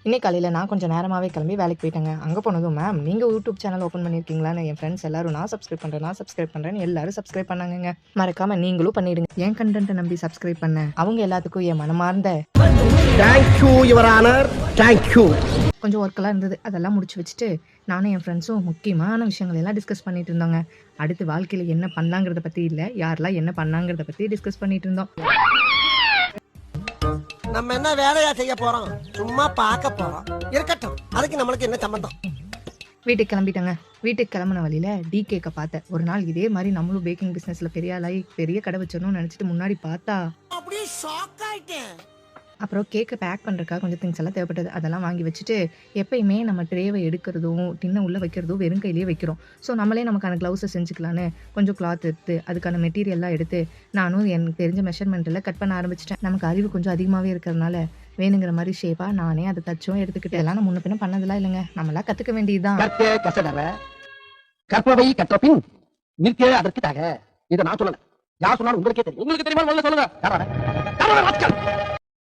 இன்னைக்கு காலையில் நான் கொஞ்சம் நேரமாகவே கிளம்பி வேலைக்கு போயிட்டேங்க. அங்கே போனதும் மேம் நீங்கள் யூடியூப் சேனல் ஓப்பன் பண்ணியிருக்கீங்களான்னு என் ஃப்ரெண்ட்ஸ் எல்லாரும் நான் சப்ஸ்கிரைப் பண்ணுறேன்னு எல்லாரும் சப்ஸ்கிரைப் பண்ணாங்க. மறக்காமல் நீங்களும் பண்ணிடுங்க. என் கண்டென்ட்டை நம்பி சப்ஸ்கிரைப் பண்ண அவங்க எல்லாத்துக்கும் என் மனமார்ந்த தேங்க்யூ யுவர் ஆனர், தேங்க்யூ. கொஞ்சம் ஒர்க்கெல்லாம் இருந்தது, அதெல்லாம் முடிச்சு வச்சுட்டு நானும் என் ஃப்ரெண்ட்ஸும் முக்கியமான விஷயங்கள் எல்லாம் டிஸ்கஸ் பண்ணிட்டு இருந்தோங்க. அடுத்து வாழ்க்கையில் என்ன பண்ணலாங்கிறத பற்றி இல்லை, யாரெல்லாம் என்ன பண்ணாங்கிறத பற்றி டிஸ்கஸ் பண்ணிட்டு இருந்தோம். நம்ம என்ன வேலையா செய்ய போறோம்? சும்மா பார்க்க போறோம். இருக்கட்டும், அதுக்கு நம்மளுக்கு என்ன சம்பந்தம்? வீட்டுக்கு கிளம்பிட்டாங்க. வீட்டுக்கு கிளம்புன வழியில் டிகேக்க பார்த்தேன். ஒரு நாள் இதே மாதிரி நம்மளும் பேக்கிங் பிஸ்னஸில் பெரிய ஆளாகி பெரிய கடை வச்சிடணும்னு நினச்சிட்டு முன்னாடி பார்த்தா அப்படியே ஷாக் ஆயிட்டேன். அப்புறம் கேக்கை பேக் பண்ணுறதுக்காக கொஞ்சம் திங்ஸ் எல்லாம் தேவைப்பட்டது. அதெல்லாம் வாங்கி வச்சுட்டு எப்பயுமே நம்ம ட்ரேவை எடுக்கிறதும் டின்னை உள்ளே வைக்கிறதும் வெறும் கையிலேயே வைக்கிறோம். ஸோ நம்மளே நமக்கான க்ளவுஸை செஞ்சுக்கலான்னு கொஞ்சம் கிளாத் எடுத்து அதுக்கான மெட்டீரியல்லாம் எடுத்து நானும் எனக்கு தெரிஞ்ச மெஷர்மெண்ட்டில் கட் பண்ண ஆரம்பிச்சிட்டேன். நமக்கு அறிவு கொஞ்சம் அதிகமாகவே இருக்கிறதுனால வேணுங்கிற மாதிரி ஷேப்பாக நானே அதை தச்சும் எடுத்துக்கிட்டு எல்லாம் நான் முன்ன பின்ன பண்ணதெல்லாம் இல்லைங்க. நம்மளாம் கற்றுக்க வேண்டியதுதான். கற்பவை கற்றபின் நிற்க அதற்கு தக. இதை நான் சொல்லல, யார் சொன்னாலும் உங்களுக்கே தெரியும். உங்களுக்கு தெரியுமா? சொல்லுங்க.